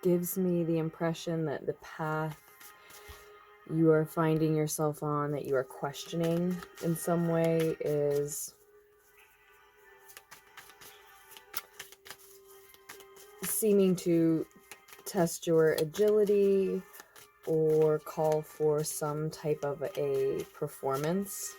gives me the impression that the path you are finding yourself on, that you are questioning in some way, is seeming to test your agility or call for some type of a performance.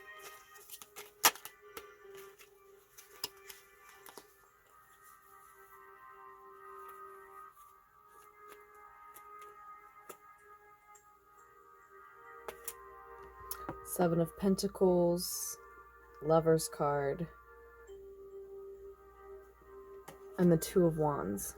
Seven of Pentacles, Lover's card, and the Two of Wands.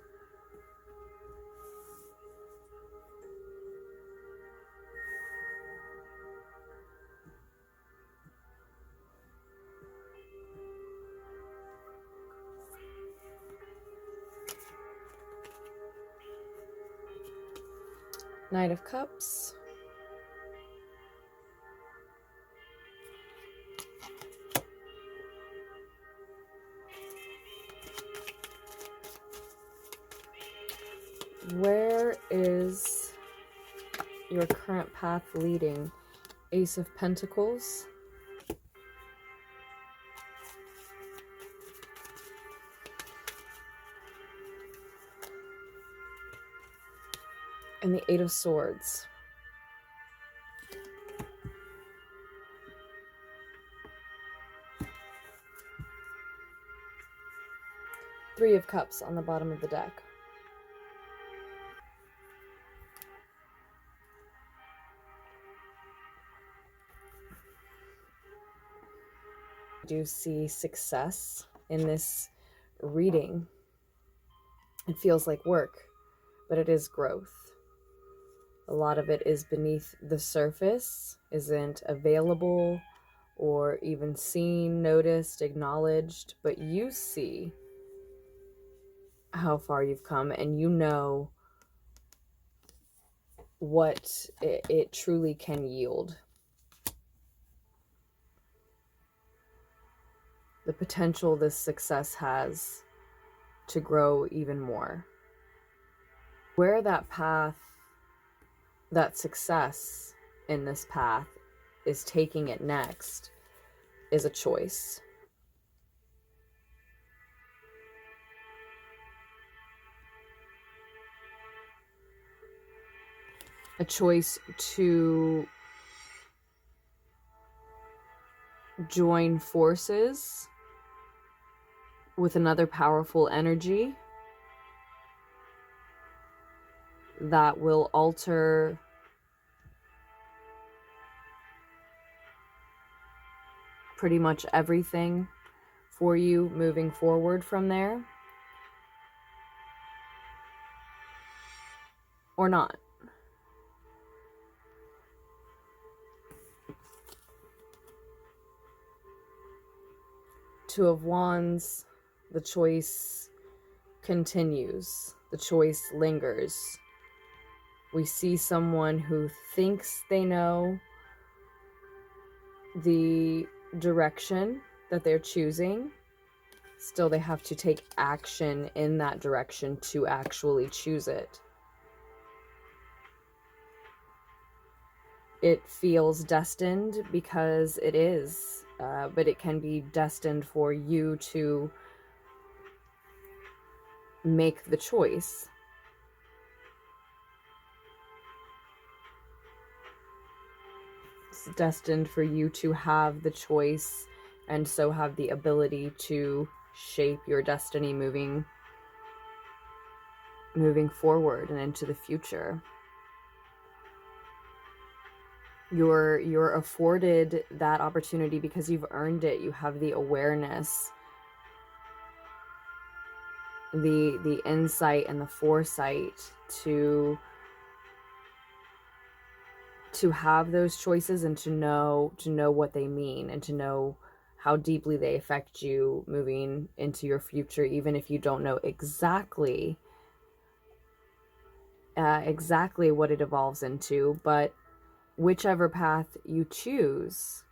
Knight of Cups. Where is your current path leading? Ace of Pentacles. And the Eight of Swords. Three of Cups on the bottom of the deck. I do see success in this reading. It feels like work, but it is growth. A lot of it is beneath the surface, isn't available or even seen, noticed, acknowledged, but you see how far you've come, and you know what it truly can yield. The potential this success has to grow even more. Where that path, that success in this path is taking it next is a choice. A choice to join forces with another powerful energy that will alter pretty much everything for you moving forward from there, or not. Two of Wands, the choice continues, the choice lingers. We see someone who thinks they know the direction that they're choosing. Still, they have to take action in that direction to actually choose it. It feels destined because it is, but it can be destined for you to make the choice. It's destined for you to have the choice and so have the ability to shape your destiny moving forward and into the future. You're afforded that opportunity because you've earned it. You have the awareness, the insight and the foresight to have those choices and to know what they mean and to know how deeply they affect you moving into your future, even if you don't know exactly what it evolves into. But whichever path you choose,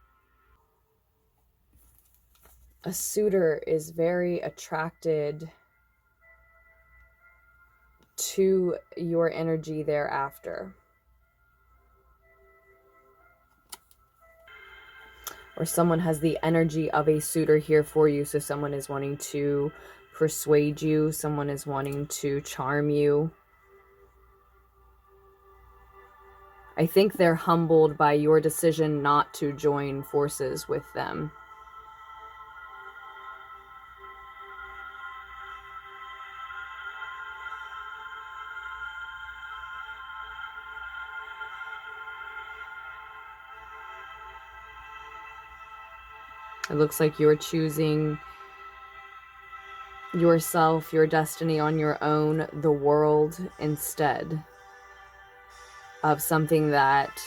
a suitor is very attracted to your energy thereafter. Or someone has the energy of a suitor here for you. So someone is wanting to persuade you. Someone is wanting to charm you. I think they're humbled by your decision not to join forces with them. It looks like you're choosing yourself, your destiny on your own, the world, instead of something that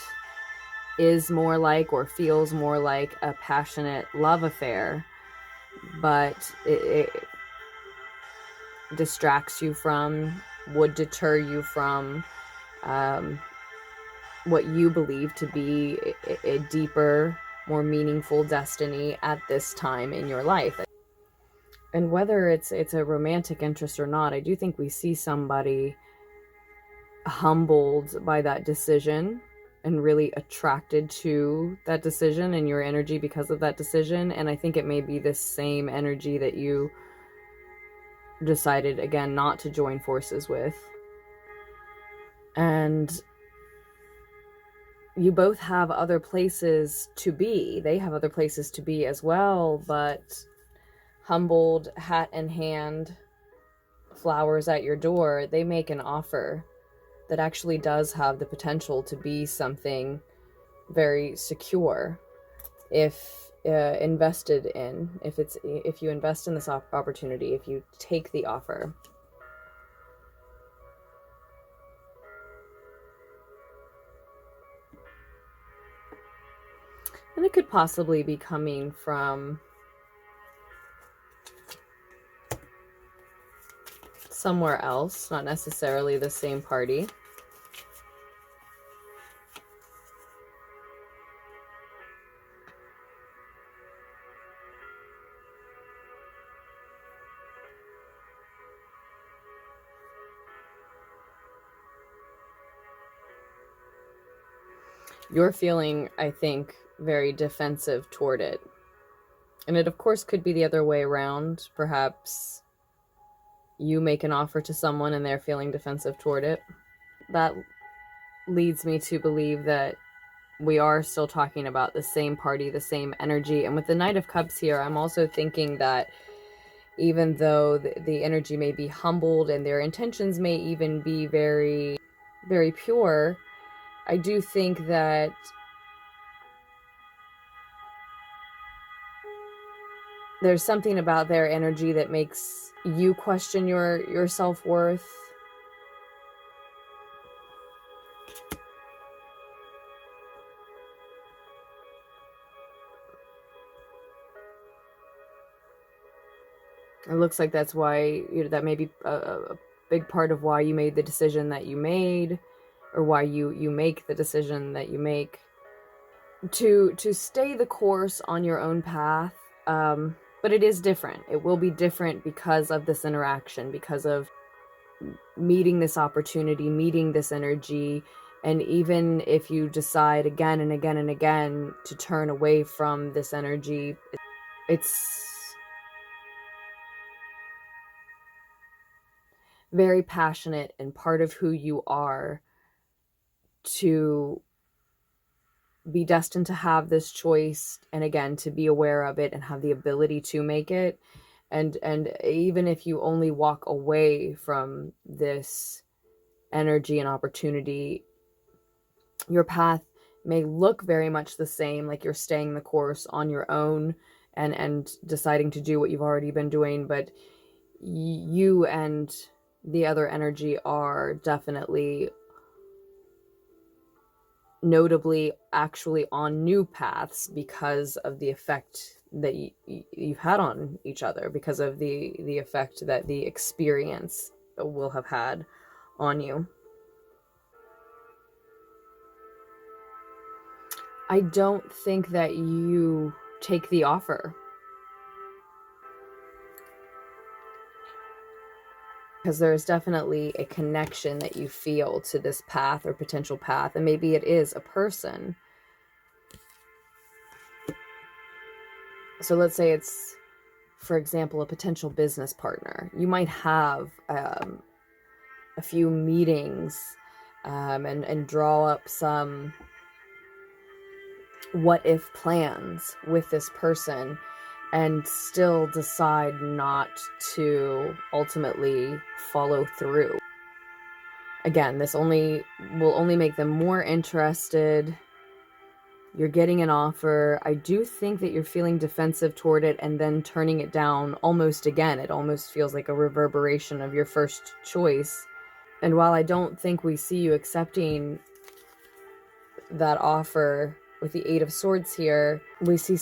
is more like or feels more like a passionate love affair, but it distracts you from, would deter you from what you believe to be a deeper, more meaningful destiny at this time in your life. And whether it's a romantic interest or not, I do think we see somebody humbled by that decision and really attracted to that decision and your energy because of that decision. And I think it may be the same energy that you decided, again, not to join forces with. And you both have other places to be. They have other places to be as well, but humbled, hat in hand, flowers at your door, they make an offer that actually does have the potential to be something very secure if invested in, if you invest in this opportunity, if you take the offer. And it could possibly be coming from somewhere else, not necessarily the same party. You're feeling, I think, very defensive toward it. And it, of course, could be the other way around. Perhaps you make an offer to someone and they're feeling defensive toward it. That leads me to believe that we are still talking about the same party, the same energy. And with the Knight of Cups here, I'm also thinking that even though the energy may be humbled and their intentions may even be very, very pure, I do think that there's something about their energy that makes you question your self-worth. It looks like that's why, that may be a big part of why you made the decision that you made, or why you make the decision that you make, to stay the course on your own path. But it is different. It will be different because of this interaction, because of meeting this opportunity, meeting this energy. And even if you decide again and again and again to turn away from this energy, it's very passionate and part of who you are to be destined to have this choice, and again, to be aware of it and have the ability to make it. And even if you only walk away from this energy and opportunity, your path may look very much the same, like you're staying the course on your own and deciding to do what you've already been doing, but you and the other energy are definitely, notably, actually on new paths because of the effect that you've had on each other, because of the effect that the experience will have had on you. I don't think that you take the offer. because there is definitely a connection that you feel to this path or potential path, and maybe it is a person. So let's say it's, for example, a potential business partner. You might have a few meetings and draw up some what if plans with this person, and still decide not to ultimately follow through. Again, this will only make them more interested. You're getting an offer. I do think that you're feeling defensive toward it and then turning it down almost again. It almost feels like a reverberation of your first choice. And while I don't think we see you accepting that offer with the Eight of Swords here, we see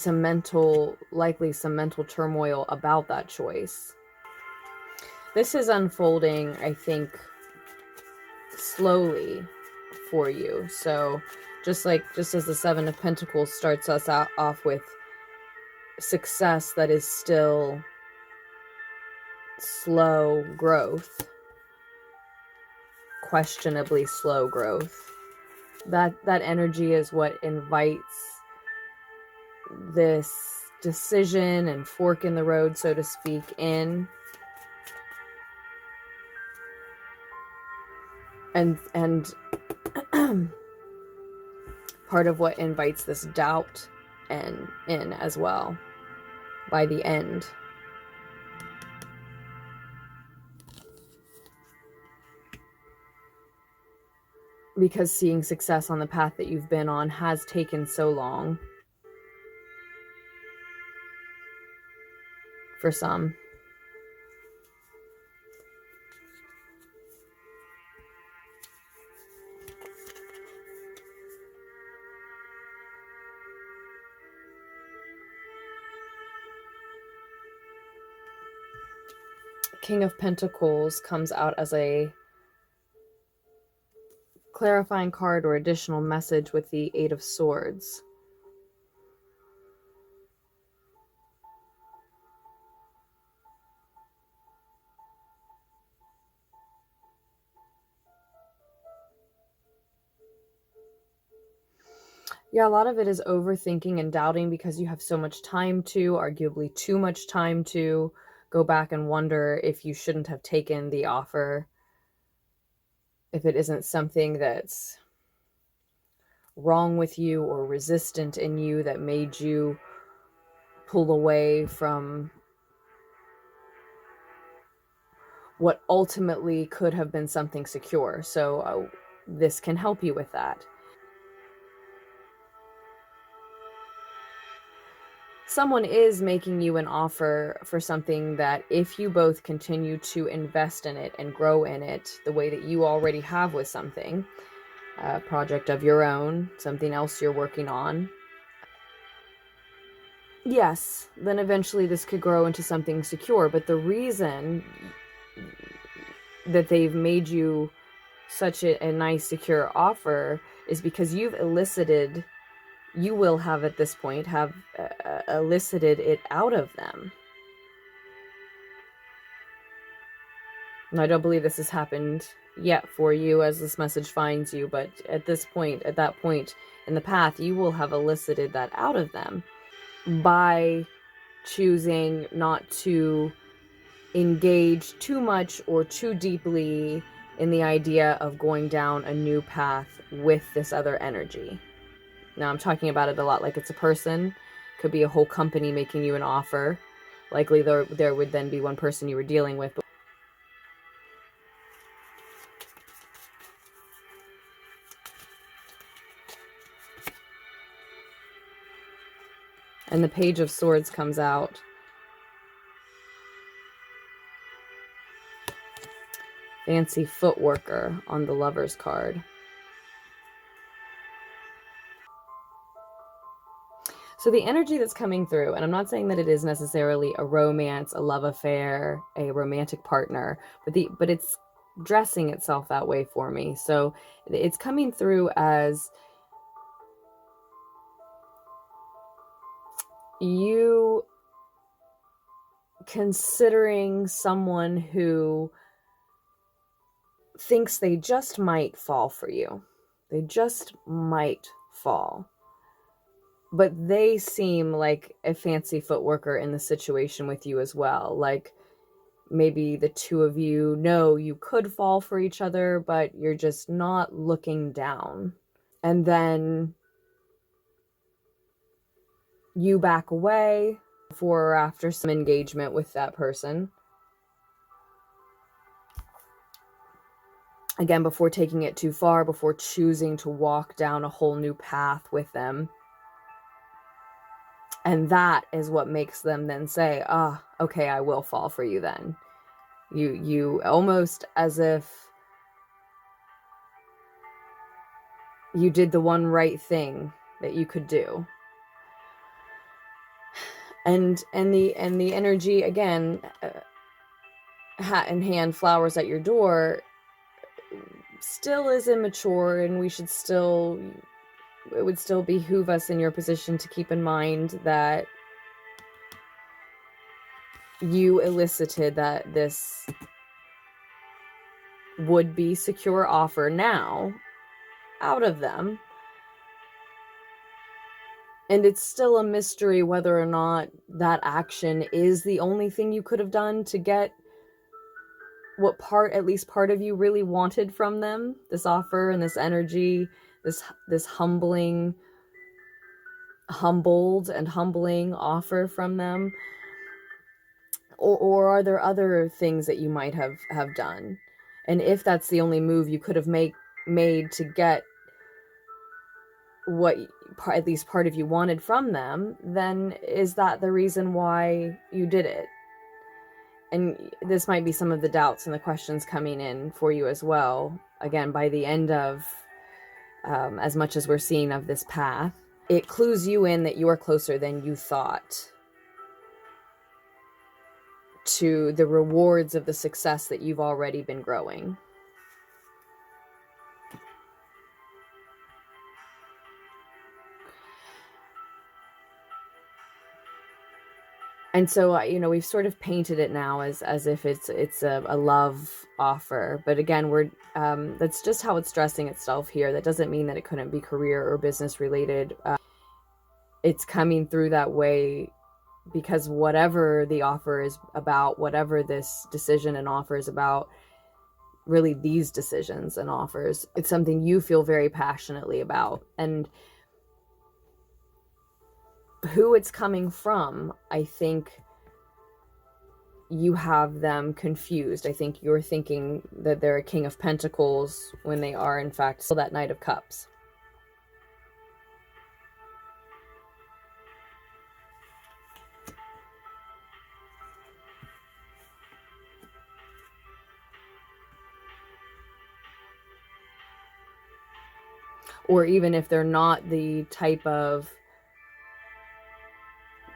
likely some mental turmoil about that choice. This is unfolding, I think, slowly for you. So just as the Seven of Pentacles starts us off with success that is still slow growth, questionably slow growth, that energy is what invites this decision and fork in the road, so to speak, in. And part of what invites this doubt in as well by the end. Because seeing success on the path that you've been on has taken so long for some. King of Pentacles comes out as a clarifying card or additional message with the Eight of Swords. Yeah, a lot of it is overthinking and doubting because you have so much time to, arguably too much time to, go back and wonder if you shouldn't have taken the offer, if it isn't something that's wrong with you or resistant in you that made you pull away from what ultimately could have been something secure. So this can help you with that. Someone is making you an offer for something that, if you both continue to invest in it and grow in it the way that you already have with something, a project of your own, something else you're working on, yes, then eventually this could grow into something secure. But the reason that they've made you such a nice, secure offer is because you will have at this point have elicited it out of them. And I don't believe this has happened yet for you as this message finds you, but at that point in the path, you will have elicited that out of them by choosing not to engage too much or too deeply in the idea of going down a new path with this other energy. Now, I'm talking about it a lot like it's a person. Could be a whole company making you an offer. Likely there would then be one person you were dealing with. And the Page of Swords comes out. Fancy footworker on the Lover's card. So the energy that's coming through, and I'm not saying that it is necessarily a romance, a love affair, a romantic partner, but it's dressing itself that way for me. So it's coming through as you considering someone who thinks they just might fall for you. They just might fall. But they seem like a fancy footworker in the situation with you as well. Like, maybe the two of you know you could fall for each other, but you're just not looking down. And then you back away before or after some engagement with that person. Again, before taking it too far, before choosing to walk down a whole new path with them. And that is what makes them then say, okay, I will fall for you then. You almost as if you did the one right thing that you could do. And the energy, again, hat in hand, flowers at your door, still is immature, and it would still behoove us in your position to keep in mind that you elicited that this would be secure offer now out of them. And it's still a mystery whether or not that action is the only thing you could have done to get what at least part of you really wanted from them. This offer and this energy, this humbled and humbling offer from them. Or are there other things that you might have done? And if that's the only move you could have made to get what at least part of you wanted from them, then is that the reason why you did it? And this might be some of the doubts and the questions coming in for you as well. Again, by the end of, as much as we're seeing of this path, it clues you in that you are closer than you thought to the rewards of the success that you've already been growing. And so, we've sort of painted it now as if it's a love offer. But again, that's just how it's dressing itself here. That doesn't mean that it couldn't be career or business related. It's coming through that way because whatever the offer is about, whatever this decision and offer is about, really these decisions and offers, it's something you feel very passionately about. And who it's coming from, I think you have them confused. I think you're thinking that they're a King of Pentacles when they are, in fact, still that Knight of Cups. Or even if they're not the type of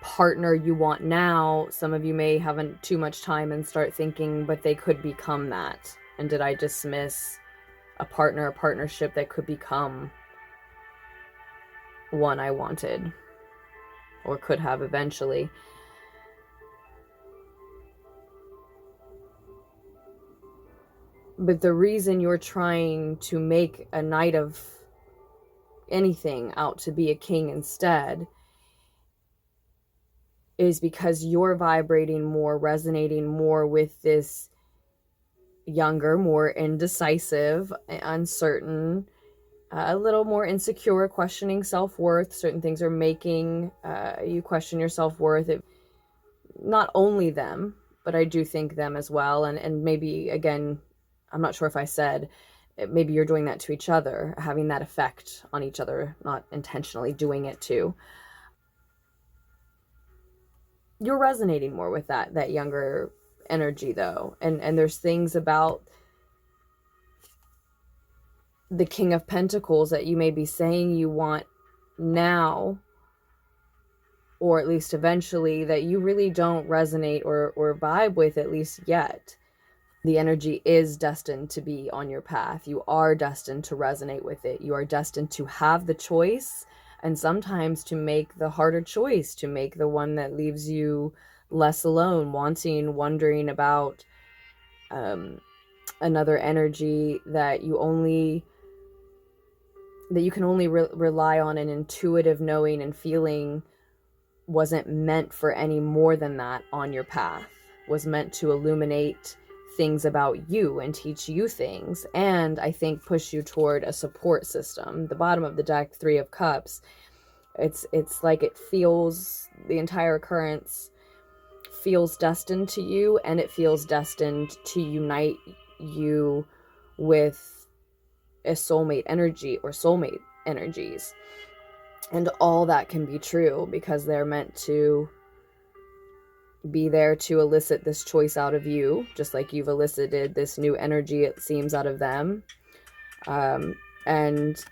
partner you want now, some of you may have too much time and start thinking, but they could become that. And did I dismiss a partnership that could become one I wanted or could have eventually? But the reason you're trying to make a knight of anything out to be a king instead is because you're vibrating more, resonating more with this younger, more indecisive, uncertain, a little more insecure, questioning self-worth. Certain things are making you question your self-worth. Not only them, but I do think them as well. And maybe, again, I'm not sure if I said, maybe you're doing that to each other, having that effect on each other, not intentionally doing it to. You're resonating more with that younger energy, though. And there's things about the King of Pentacles that you may be saying you want now, or at least eventually, that you really don't resonate or vibe with, at least yet. The energy is destined to be on your path. You are destined to resonate with it. You are destined to have the choice, and sometimes to make the harder choice, to make the one that leaves you less alone, wondering about another energy that you can only rely on an intuitive knowing and feeling, wasn't meant for any more than that on your path, was meant to illuminate things about you and teach you things, and I think push you toward a support system. The bottom of the deck, 3 of Cups, it's like it feels, the entire occurrence feels destined to you, and it feels destined to unite you with a soulmate energy or soulmate energies. And all that can be true because they're meant to be there to elicit this choice out of you, just like you've elicited this new energy, it seems, out of them. And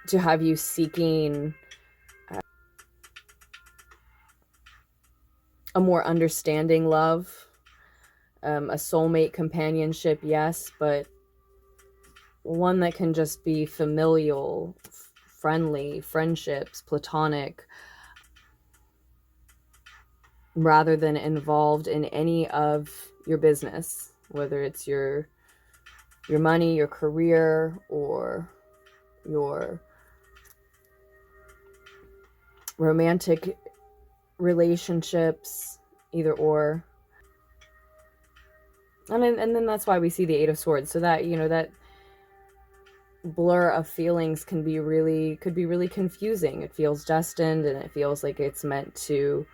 to have you seeking a more understanding love, a soulmate companionship, yes, but one that can just be familial, friendly, friendships, platonic, rather than involved in any of your business, whether it's your money, your career, or your romantic relationships, either or. And then that's why we see the 8 of Swords, so that, you know, that blur of feelings could be really confusing. It feels destined, and it feels like it's meant to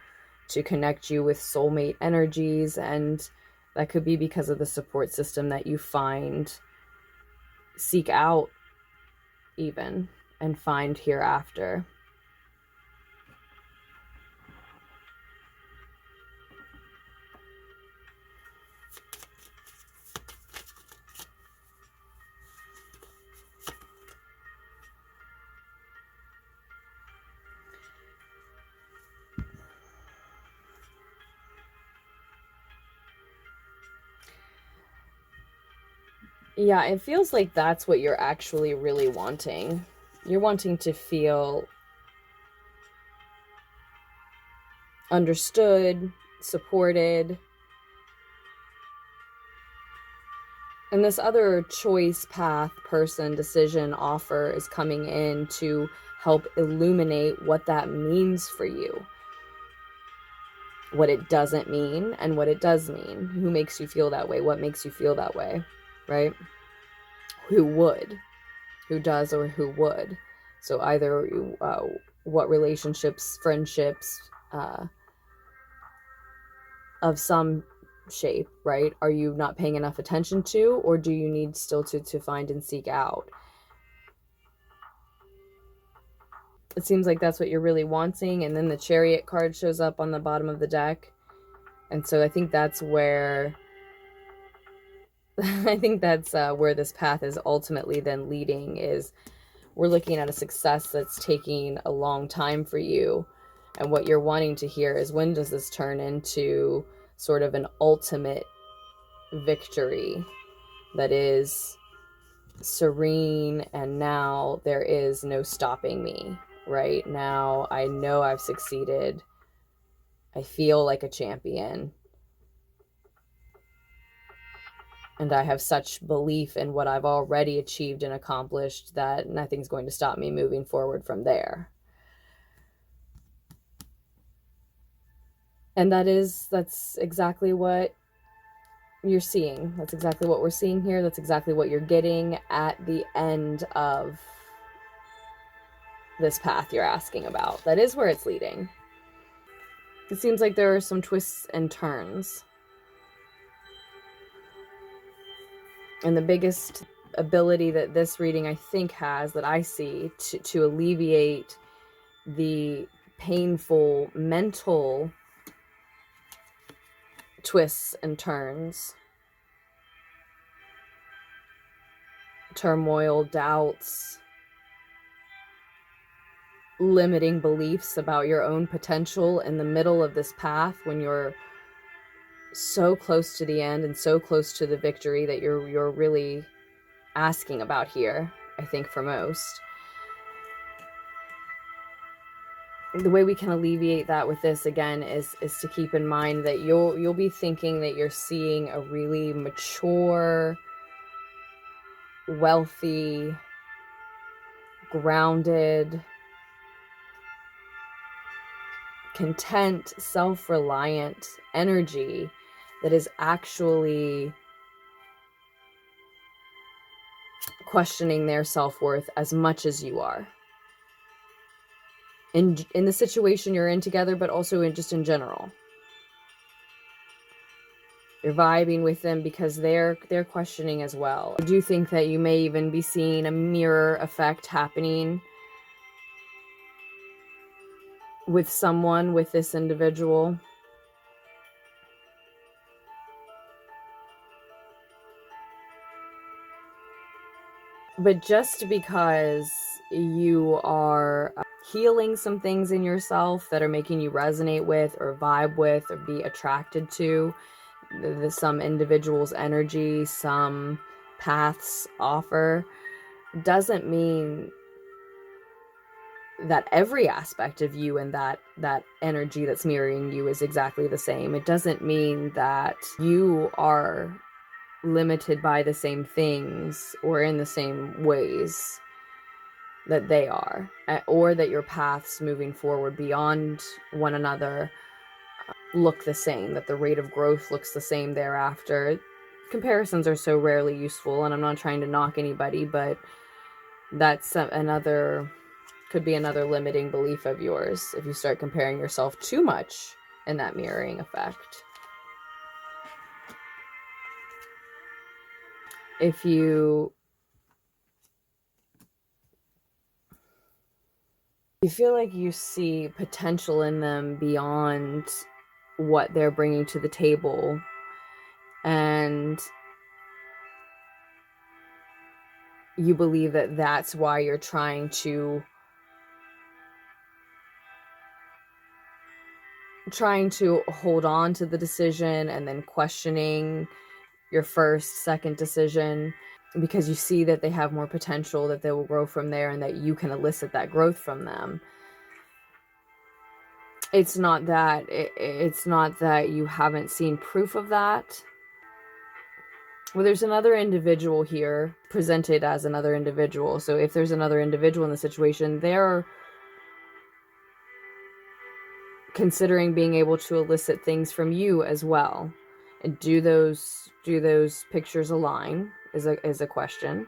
connect you with soulmate energies, and that could be because of the support system that you seek out even, and find hereafter. Yeah, it feels like that's what you're actually really wanting. You're wanting to feel understood, supported. And this other choice, path, person, decision, offer is coming in to help illuminate what that means for you. What it doesn't mean and what it does mean. Who makes you feel that way? What makes you feel that way? Right? Who would? Who does or who would? So either what relationships, friendships, of some shape, right, are you not paying enough attention to, or do you need still to find and seek out? It seems like that's what you're really wanting. And then the Chariot card shows up on the bottom of the deck, and so I think that's where where this path is ultimately then leading. Is we're looking at a success that's taking a long time for you, and what you're wanting to hear is, when does this turn into sort of an ultimate victory that is serene, and now there is no stopping me. Right now I know I've succeeded. I feel like a champion, and I have such belief in what I've already achieved and accomplished that nothing's going to stop me moving forward from there. And that's exactly what you're seeing. That's exactly what we're seeing here. That's exactly what you're getting at the end of this path you're asking about. That is where it's leading. It seems like there are some twists and turns. And the biggest ability that this reading, I think, has, that I see, to alleviate the painful mental twists and turns, turmoil, doubts, limiting beliefs about your own potential in the middle of this path, when you're so close to the end and so close to the victory that you're really asking about here, I think, for most. the way we can alleviate that with this again is to keep in mind that you'll be thinking that you're seeing a really mature, wealthy, grounded, content, self-reliant energy that is actually questioning their self-worth as much as you are. In the situation you're in together, but also just in general. You're vibing with them because they're questioning as well. I do think that you may even be seeing a mirror effect happening with someone, with this individual. But just because you are healing some things in yourself that are making you resonate with or vibe with or be attracted to some individual's energy, some paths offer, doesn't mean that every aspect of you and that energy that's mirroring you is exactly the same. It doesn't mean that you are limited by the same things or in the same ways that they are, or that your paths moving forward beyond one another look the same, that the rate of growth looks the same thereafter. Comparisons are so rarely useful, and I'm not trying to knock anybody, but that's could be another limiting belief of yours if you start comparing yourself too much in that mirroring effect. If you feel like you see potential in them beyond what they're bringing to the table, and you believe that that's why you're trying to hold on to the decision and then questioning your first, second decision, because you see that they have more potential, that they will grow from there, and that you can elicit that growth from them. It's not that you haven't seen proof of that. Well, there's another individual here, presented as another individual. So if there's another individual in the situation, they're considering being able to elicit things from you as well. And do those pictures align is a question.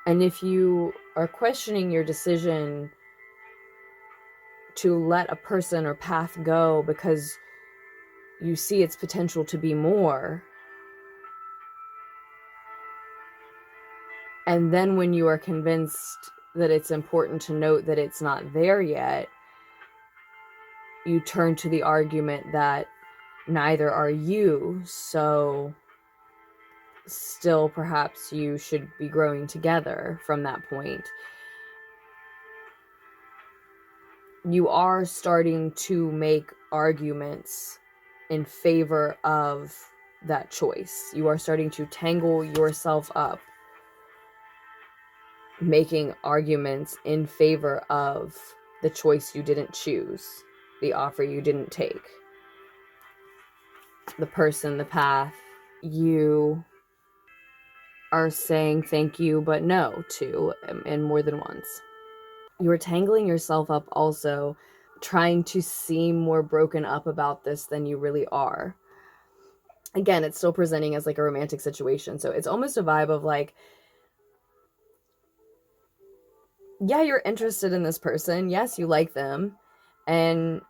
And if you are questioning your decision to let a person or path go because you see its potential to be more, and then when you are convinced that it's important to note that it's not there yet, you turn to the argument that neither are you, so still perhaps you should be growing together from that point. You are starting to make arguments in favor of that choice. You are starting to tangle yourself up, making arguments in favor of the choice you didn't choose, the offer you didn't take, the person, the path you are saying thank you but no to, and more than once. You're tangling yourself up also, trying to seem more broken up about this than you really are. Again, it's still presenting as like a romantic situation, so it's almost a vibe of like, yeah, you're interested in this person, yes, you like them, and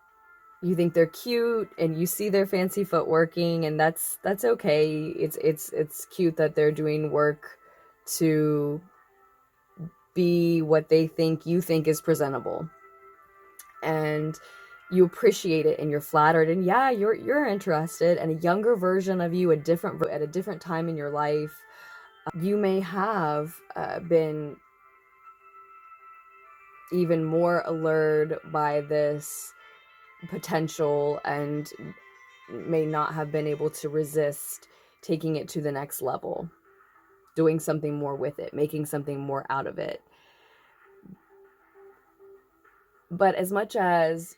you think they're cute, and you see their fancy footworking, and that's okay. It's cute that they're doing work to be what they think you think is presentable, and you appreciate it, and you're flattered, and yeah, you're interested. And a younger version of you, at a different time in your life, you may have been even more allured by this potential and may not have been able to resist taking it to the next level, doing something more with it, making something more out of it. But as much as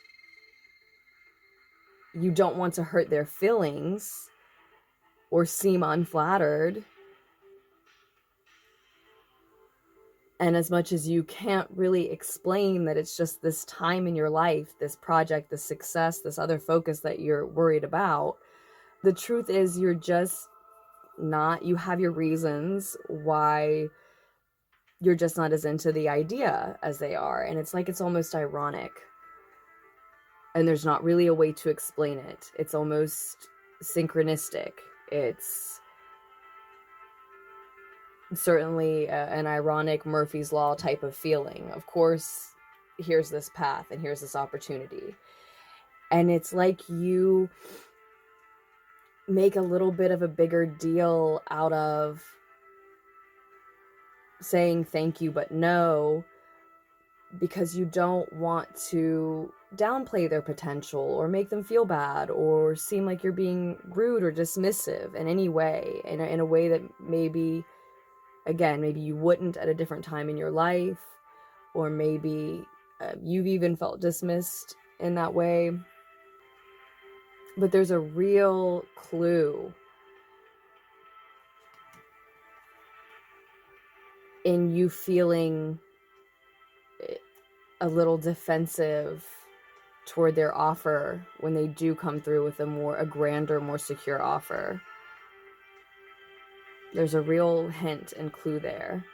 you don't want to hurt their feelings or seem unflattered, and as much as you can't really explain that it's just this time in your life, this project, this success, this other focus that you're worried about, the truth is you're just not, you have your reasons why you're just not as into the idea as they are. And it's like, it's almost ironic. And there's not really a way to explain it. It's almost synchronistic. It's certainly an ironic Murphy's Law type of feeling. Of course, here's this path and here's this opportunity. And it's like you make a little bit of a bigger deal out of saying thank you but no, because you don't want to downplay their potential or make them feel bad or seem like you're being rude or dismissive in any way, in a way that maybe, again, maybe you wouldn't at a different time in your life, or maybe you've even felt dismissed in that way. But there's a real clue in you feeling a little defensive toward their offer when they do come through with a grander, more secure offer. There's a real hint and clue there.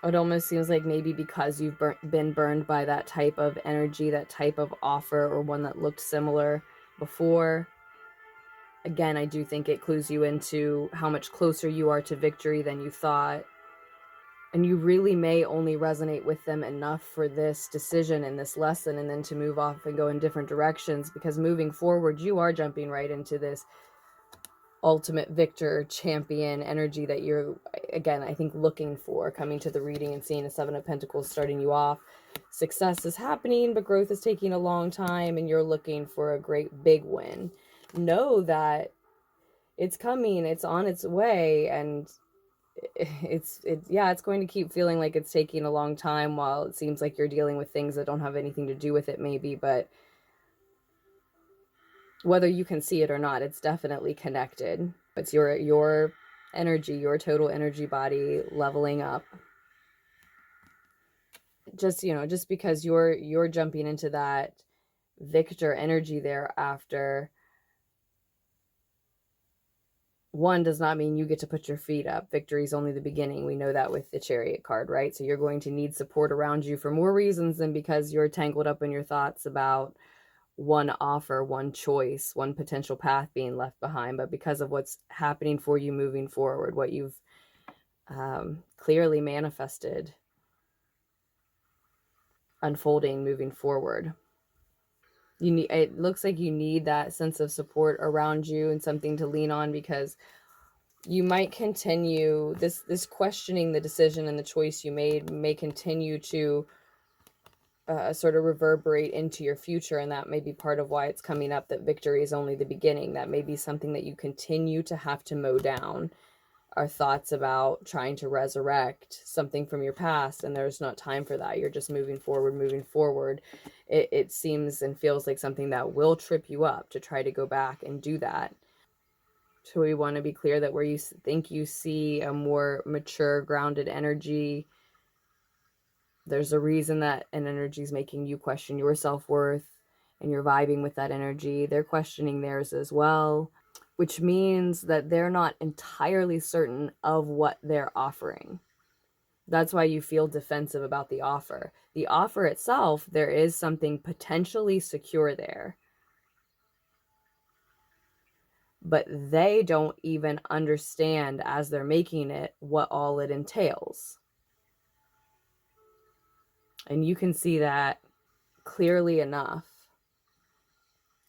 It almost seems like maybe because you've been burned by that type of energy, that type of offer, or one that looked similar before. Again, I do think it clues you into how much closer you are to victory than you thought. And you really may only resonate with them enough for this decision and this lesson, and then to move off and go in different directions, because moving forward, you are jumping right into this ultimate victor, champion energy that you're, again, I think, looking for, coming to the reading and seeing a Seven of Pentacles starting you off. Success is happening, but growth is taking a long time, and you're looking for a great big win. Know that it's coming, it's on its way, and it's going to keep feeling like it's taking a long time while it seems like you're dealing with things that don't have anything to do with it, maybe. But whether you can see it or not, it's definitely connected. It's your energy, your total energy body leveling up. Just, just because you're jumping into that victor energy there after one does not mean you get to put your feet up. Victory is only the beginning. We know that with the Chariot card, right? So you're going to need support around you for more reasons than because you're tangled up in your thoughts about one offer, one choice, one potential path being left behind, but because of what's happening for you moving forward, what you've clearly manifested unfolding moving forward. It looks like you need that sense of support around you and something to lean on, because you might continue this questioning the decision and the choice you made may continue to sort of reverberate into your future, and that may be part of why it's coming up that victory is only the beginning. That may be something that you continue to have to mow down, are thoughts about trying to resurrect something from your past, and there's not time for that. You're just moving forward. It seems and feels like something that will trip you up to try to go back and do that. So we want to be clear that where you think you see a more mature, grounded energy, there's a reason that an energy is making you question your self-worth, and you're vibing with that energy. They're questioning theirs as well, which means that they're not entirely certain of what they're offering. That's why you feel defensive about the offer. The offer itself, there is something potentially secure there, but they don't even understand as they're making it what all it entails. And you can see that clearly enough.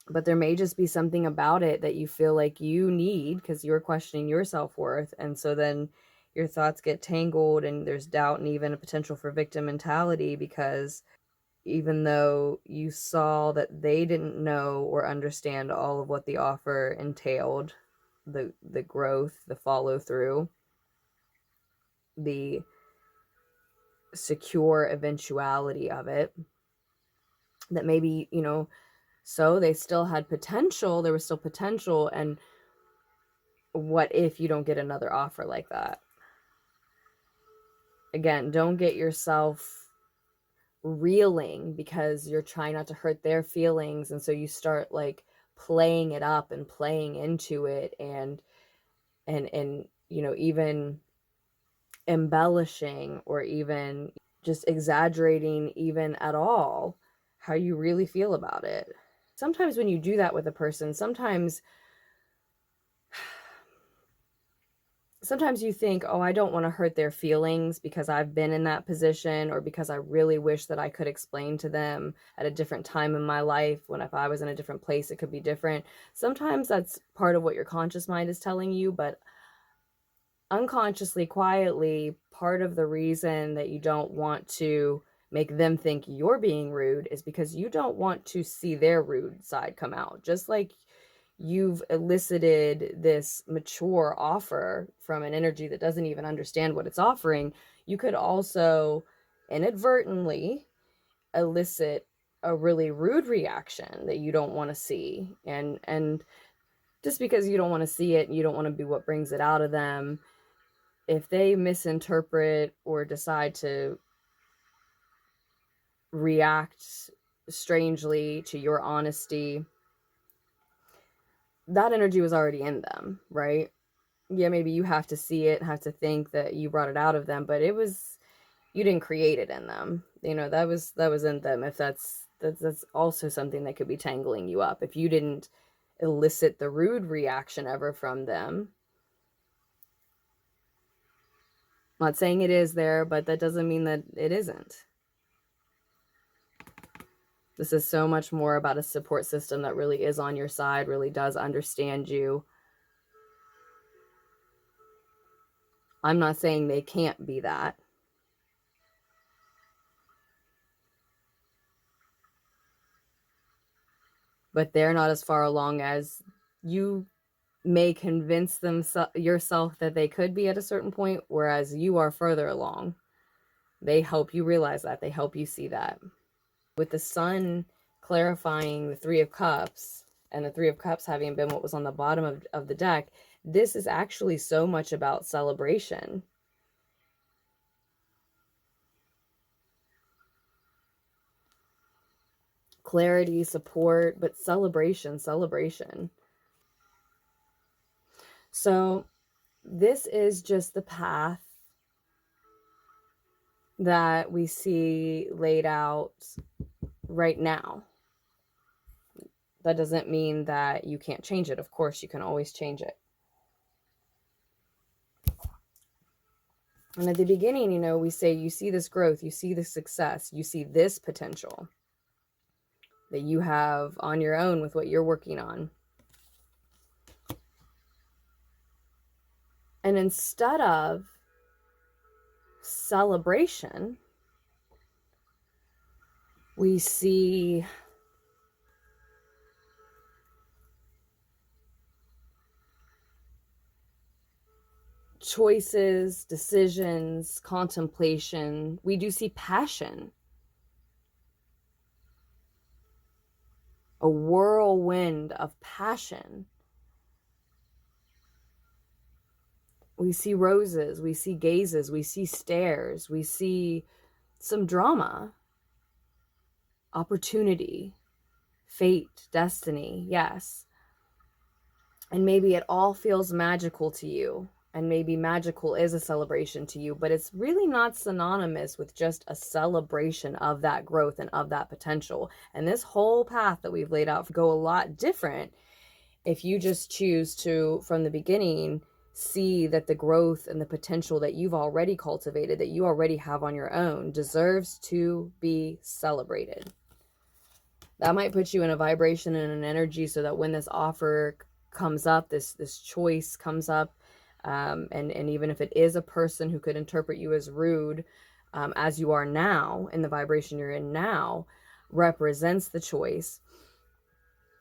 But there may just be something about it that you feel like you need because you're questioning your self-worth. And so then your thoughts get tangled, and there's doubt and even a potential for victim mentality, because even though you saw that they didn't know or understand all of what the offer entailed, the growth, the follow through, the secure eventuality of it, that maybe, so they still had potential, there was still potential, and what if you don't get another offer like that? Again, don't get yourself reeling because you're trying not to hurt their feelings, and so you start like playing it up and playing into it, and even embellishing, or even just exaggerating even at all how you really feel about it. Sometimes when you do that with a person, sometimes you think, oh, I don't want to hurt their feelings because I've been in that position, or because I really wish that I could explain to them at a different time in my life, when if I was in a different place, it could be different. Sometimes that's part of what your conscious mind is telling you, but unconsciously, quietly, part of the reason that you don't want to make them think you're being rude is because you don't want to see their rude side come out. Just like you've elicited this mature offer from an energy that doesn't even understand what it's offering, you could also inadvertently elicit a really rude reaction that you don't want to see. And just because you don't want to see it, you don't want to be what brings it out of them, if they misinterpret or decide to react strangely to your honesty, that energy was already in them, right? Yeah, maybe you have to see it, have to think that you brought it out of them, but you didn't create it in them. That was in them. If that's also something that could be tangling you up. If you didn't elicit the rude reaction ever from them. I'm not saying it is there, but that doesn't mean that it isn't. This is so much more about a support system that really is on your side, really does understand you. I'm not saying they can't be that. But they're not as far along as you may convince yourself that they could be at a certain point, whereas you are further along. They help you realize that. They help you see that. With the sun clarifying the Three of Cups, and the Three of Cups having been what was on the bottom of the deck, this is actually so much about celebration. Clarity, support, but celebration. So this is just the path that we see laid out right now. That doesn't mean that you can't change it. Of course, you can always change it. And at the beginning, we say you see this growth, you see this success, you see this potential that you have on your own with what you're working on. And instead of celebration, we see choices, decisions, contemplation. We do see passion. A whirlwind of passion. We see roses, we see gazes, we see stares, we see some drama, opportunity, fate, destiny, yes. And maybe it all feels magical to you, and maybe magical is a celebration to you, but it's really not synonymous with just a celebration of that growth and of that potential. And this whole path that we've laid out go a lot different if you just choose to, from the beginning, see that the growth and the potential that you've already cultivated, that you already have on your own, deserves to be celebrated. That might put you in a vibration and an energy so that when this offer comes up, this choice comes up, and even if it is a person who could interpret you as rude, as you are now, in the vibration you're in now, represents the choice.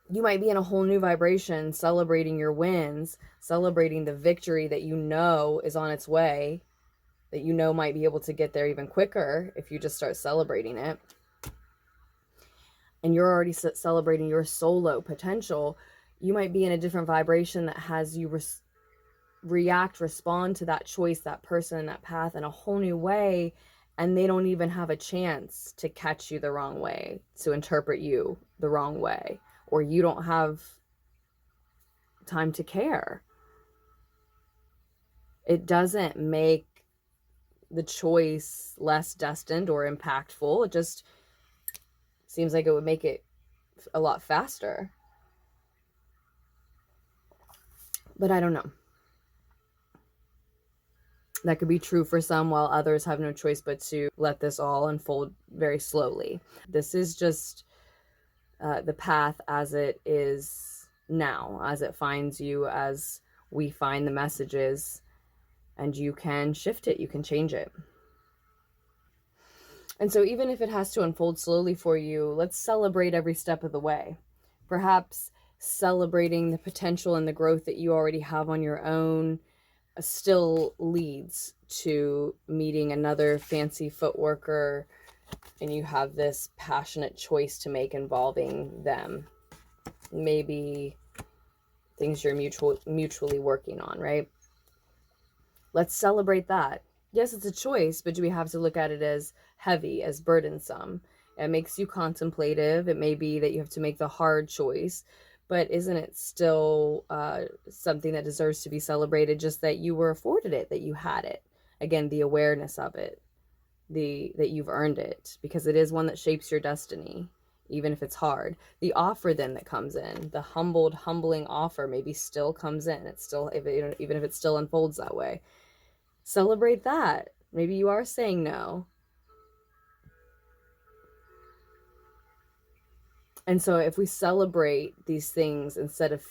You might be in a whole new vibration, celebrating your wins, celebrating the victory that you know is on its way, that you know might be able to get there even quicker if you just start celebrating it. And you're already celebrating your solo potential, you might be in a different vibration that has you respond to that choice, that person, that path in a whole new way, and they don't even have a chance to catch you the wrong way, to interpret you the wrong way, or you don't have time to care. It doesn't make the choice less destined or impactful. It just seems like it would make it a lot faster. But I don't know. That could be true for some, while others have no choice but to let this all unfold very slowly. This is just the path as it is now, as it finds you, as we find the messages, and you can shift it, you can change it. And so even if it has to unfold slowly for you, let's celebrate every step of the way. Perhaps celebrating the potential and the growth that you already have on your own still leads to meeting another fancy footworker, and you have this passionate choice to make involving them. Maybe things you're mutually working on, right? Let's celebrate that. Yes, it's a choice, but do we have to look at it as heavy, as burdensome? It makes you contemplative. It may be that you have to make the hard choice, but isn't it still something that deserves to be celebrated, just that you were afforded it, that you had it? Again, the awareness of it, that you've earned it, because it is one that shapes your destiny, even if it's hard. The offer then that comes in, the humbling offer maybe still comes in. It's still, even if it still unfolds that way. Celebrate that. Maybe you are saying no. And so if we celebrate these things instead of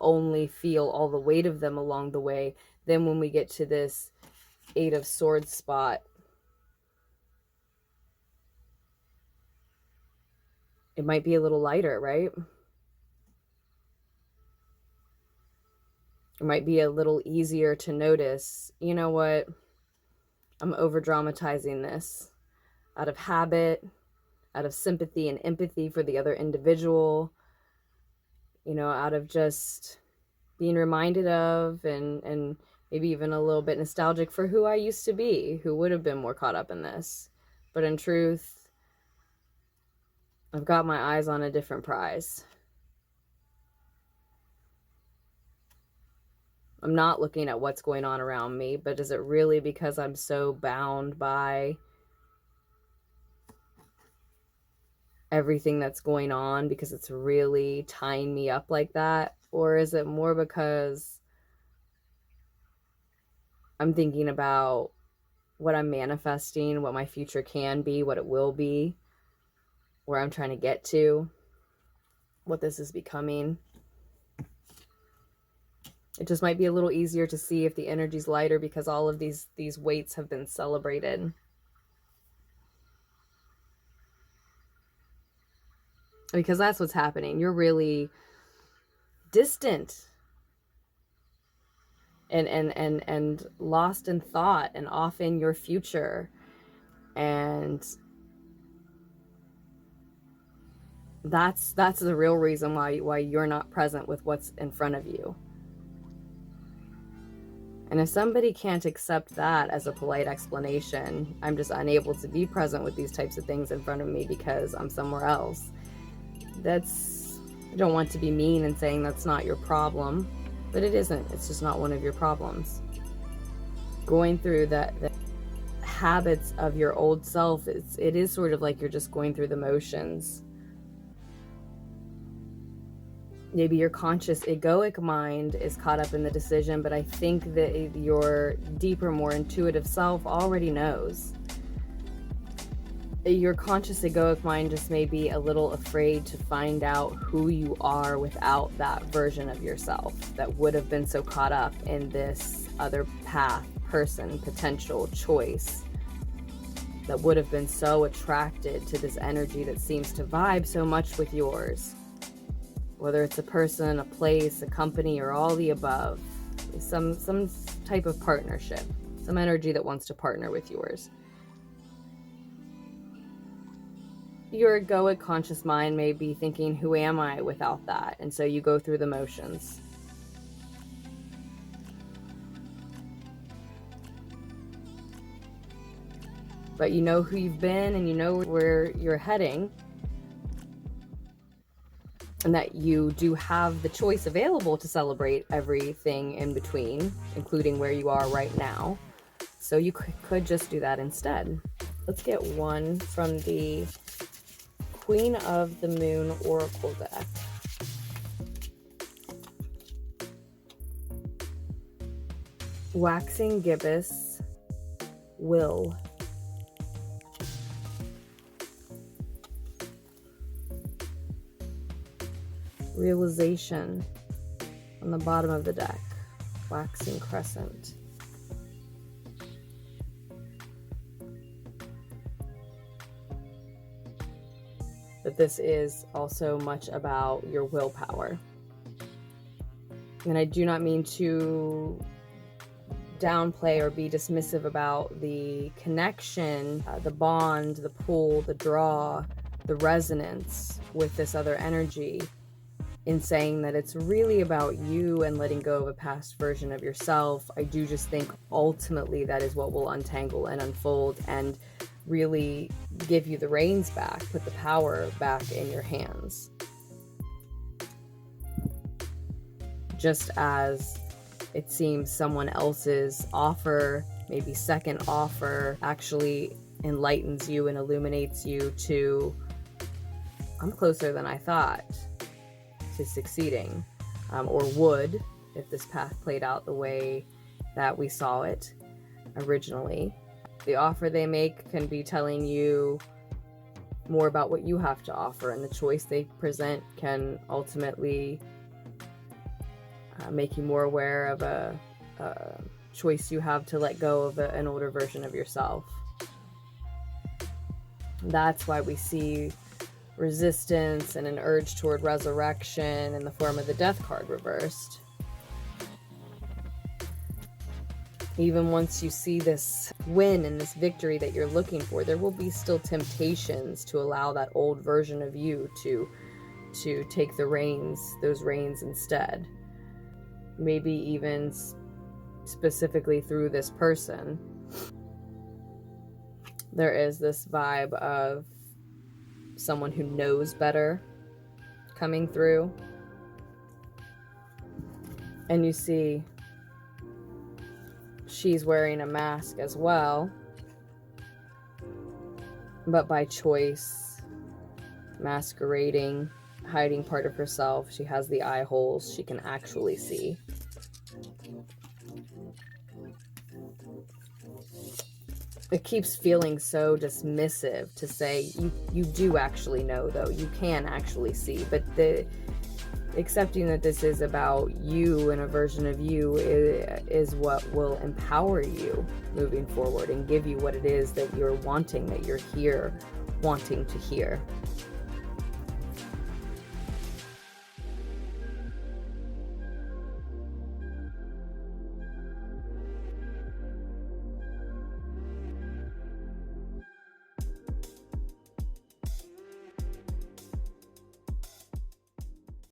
only feel all the weight of them along the way, then when we get to this 8 of Swords spot, it might be a little lighter, right? It might be a little easier to notice, you know what, I'm over dramatizing this out of habit, out of sympathy and empathy for the other individual, out of just being reminded of and maybe even a little bit nostalgic for who I used to be, who would have been more caught up in this. But in truth, I've got my eyes on a different prize. I'm not looking at what's going on around me, but is it really because I'm so bound by everything that's going on, because it's really tying me up like that? Or is it more because I'm thinking about what I'm manifesting, what my future can be, what it will be, where I'm trying to get to, what this is becoming? It just might be a little easier to see if the energy's lighter because all of these weights have been celebrated. Because that's what's happening. You're really distant and lost in thought and off in your future. And that's the real reason why you're not present with what's in front of you. And if somebody can't accept that as a polite explanation, I'm just unable to be present with these types of things in front of me because I'm somewhere else. I don't want to be mean and saying that's not your problem, but it isn't. It's just not one of your problems. Going through the habits of your old self, it is sort of like you're just going through the motions. Maybe your conscious egoic mind is caught up in the decision, but I think that your deeper, more intuitive self already knows. Your conscious egoic mind just may be a little afraid to find out who you are without that version of yourself that would have been so caught up in this other path, person, potential, choice, that would have been so attracted to this energy that seems to vibe so much with yours. Whether it's a person, a place, a company, or all the above, some type of partnership. some energy that wants to partner with yours. Your egoic conscious mind may be thinking, who am I without that? And so you go through the motions. But you know who you've been and you know where you're heading. And that you do have the choice available to celebrate everything in between, including where you are right now. So you could just do that instead. Let's get one from the Queen of the Moon Oracle deck. Waxing Gibbous, Will. Realization on the bottom of the deck. Waxing Crescent. But this is also much about your willpower. And I do not mean to downplay or be dismissive about the connection, the bond, the pull, the draw, the resonance with this other energy, in saying that it's really about you and letting go of a past version of yourself. I do just think ultimately that is what will untangle and unfold and really give you the reins back, put the power back in your hands. Just as it seems someone else's offer, maybe second offer, actually enlightens you and illuminates you to, I'm closer than I thought to succeeding, or would, if this path played out the way that we saw it originally. The offer they make can be telling you more about what you have to offer, and the choice they present can ultimately make you more aware of a choice you have to let go of an older version of yourself. That's why we see resistance and an urge toward resurrection in the form of the Death card reversed. Even once you see this win and this victory that you're looking for, there will be still temptations to allow that old version of you to take the reins, those reins instead. Maybe even specifically through this person. There is this vibe of someone who knows better coming through. And you see she's wearing a mask as well, but by choice, masquerading, hiding part of herself. She has the eye holes she can actually see. It keeps feeling so dismissive to say you do actually know, though. You can actually see, but accepting that this is about you and a version of you is what will empower you moving forward and give you what it is that you're wanting, that you're here wanting to hear.